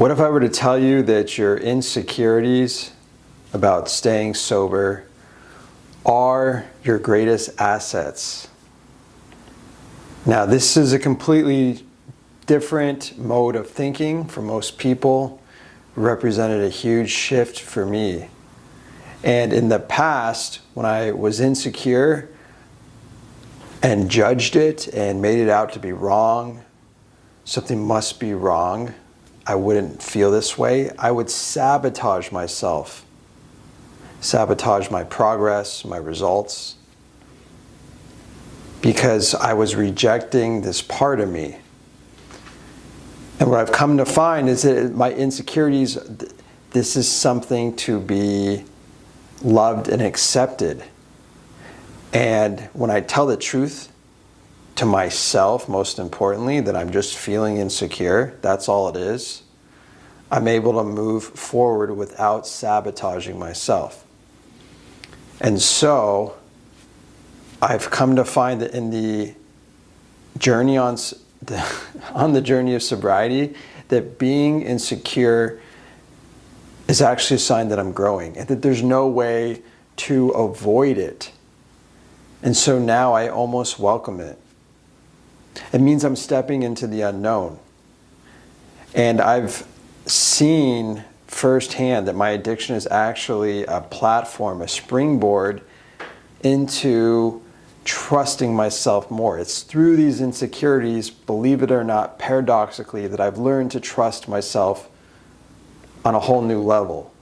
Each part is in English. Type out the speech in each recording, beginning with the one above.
What if I were to tell you that your insecurities about staying sober are your greatest assets? Now, this is a completely different mode of thinking for most people. It represented a huge shift for me. And in the past, when I was insecure and judged it and made it out to be wrong, something must be wrong, I wouldn't feel this way. I would sabotage myself, sabotage my progress, my results, because I was rejecting this part of me. And what I've come to find is that my insecurities, this is something to be loved and accepted. And when I tell the truth to myself, most importantly, that I'm just feeling insecure, that's all it is, I'm able to move forward without sabotaging myself. And so I've come to find that in the journey on the journey of sobriety, that being insecure is actually a sign that I'm growing and that there's no way to avoid it. And so now I almost welcome it. It means I'm stepping into the unknown. And I've seen firsthand that my addiction is actually a platform, a springboard into trusting myself more. It's through these insecurities, believe it or not, paradoxically, that I've learned to trust myself on a whole new level.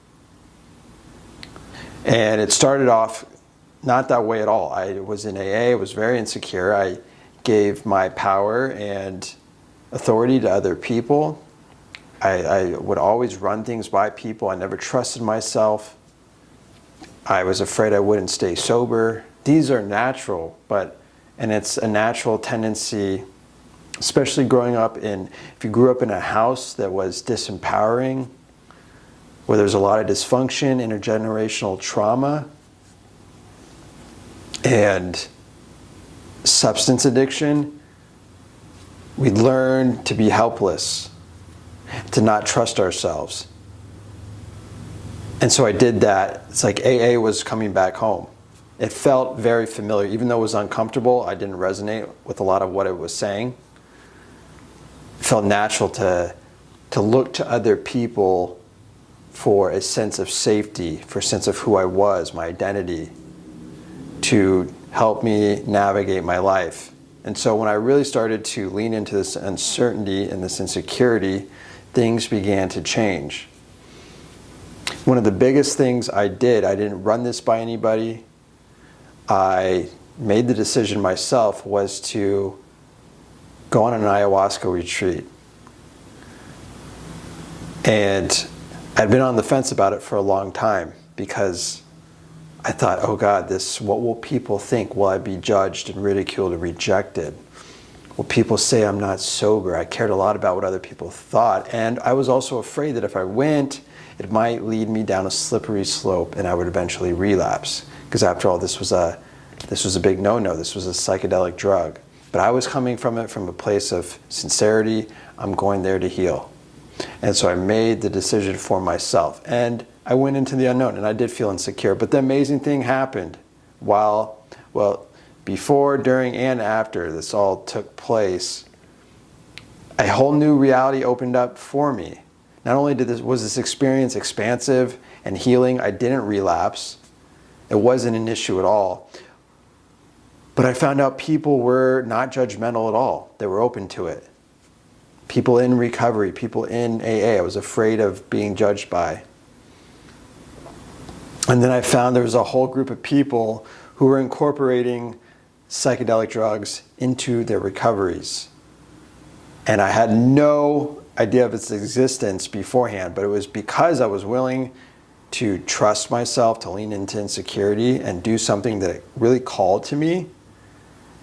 And it started off not that way at all. I was in AA, I was very insecure. I gave my power and authority to other people. I would always run things by people. I never trusted myself. I was afraid I wouldn't stay sober. These are natural, and it's a natural tendency, especially growing up if you grew up in a house that was disempowering, where there's a lot of dysfunction, intergenerational trauma, and substance addiction, we learn to be helpless, to not trust ourselves. And so I did that. It's like AA was coming back home. It felt very familiar. Even though it was uncomfortable, I didn't resonate with a lot of what it was saying. It felt natural to look to other people for a sense of safety, for a sense of who I was, my identity, to help me navigate my life. And so when I really started to lean into this uncertainty and this insecurity, things began to change. One of the biggest things I didn't run this by anybody. I made the decision myself, was to go on an ayahuasca retreat. And I'd been on the fence about it for a long time because I thought, oh God, what will people think? Will I be judged and ridiculed and rejected? Will people say I'm not sober? I cared a lot about what other people thought. And I was also afraid that if I went, it might lead me down a slippery slope and I would eventually relapse. Because after all, this was a big no-no. This was a psychedelic drug. But I was coming from it from a place of sincerity. I'm going there to heal. And so I made the decision for myself. And I went into the unknown, and I did feel insecure. But the amazing thing happened before, during, and after this all took place. A whole new reality opened up for me. Not only was this experience expansive and healing, I didn't relapse. It wasn't an issue at all. But I found out people were not judgmental at all. They were open to it. People in recovery, people in AA, I was afraid of being judged by. And then I found there was a whole group of people who were incorporating psychedelic drugs into their recoveries. And I had no idea of its existence beforehand, but it was because I was willing to trust myself, to lean into insecurity and do something that really called to me,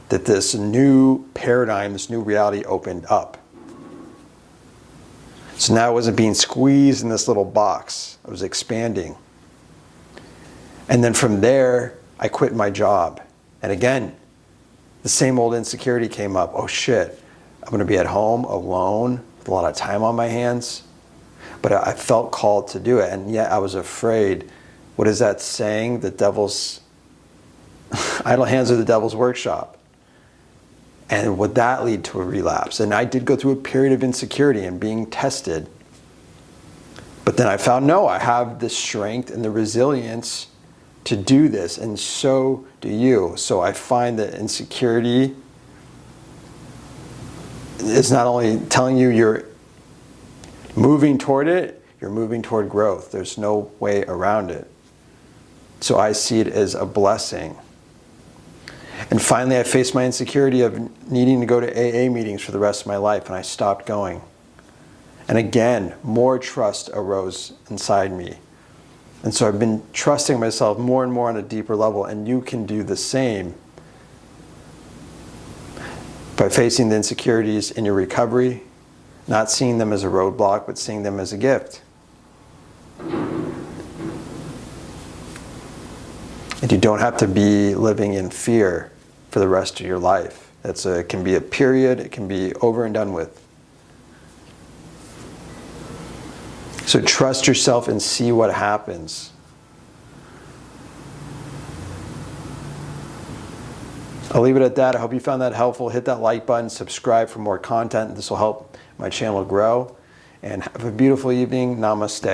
that this new paradigm, this new reality opened up. So now I wasn't being squeezed in this little box. I was expanding. And then from there, I quit my job. And again, the same old insecurity came up. Oh shit, I'm going to be at home alone with a lot of time on my hands. but I felt called to do it, and yet I was afraid. What is that saying? The devil's idle hands are the devil's workshop. And would that lead to a relapse? And I did go through a period of insecurity and being tested. But then I found, no, I have the strength and the resilience to do this, and so do you. So I find that insecurity is not only telling you you're moving toward it, you're moving toward growth. There's no way around it. So I see it as a blessing. And finally, I faced my insecurity of needing to go to AA meetings for the rest of my life, and I stopped going. And again, more trust arose inside me. And so I've been trusting myself more and more on a deeper level, and you can do the same by facing the insecurities in your recovery, not seeing them as a roadblock, but seeing them as a gift. And you don't have to be living in fear for the rest of your life. It can be a period, it can be over and done with. So trust yourself and see what happens. I'll leave it at that. I hope you found that helpful. Hit that like button, subscribe for more content. This will help my channel grow. And have a beautiful evening. Namaste.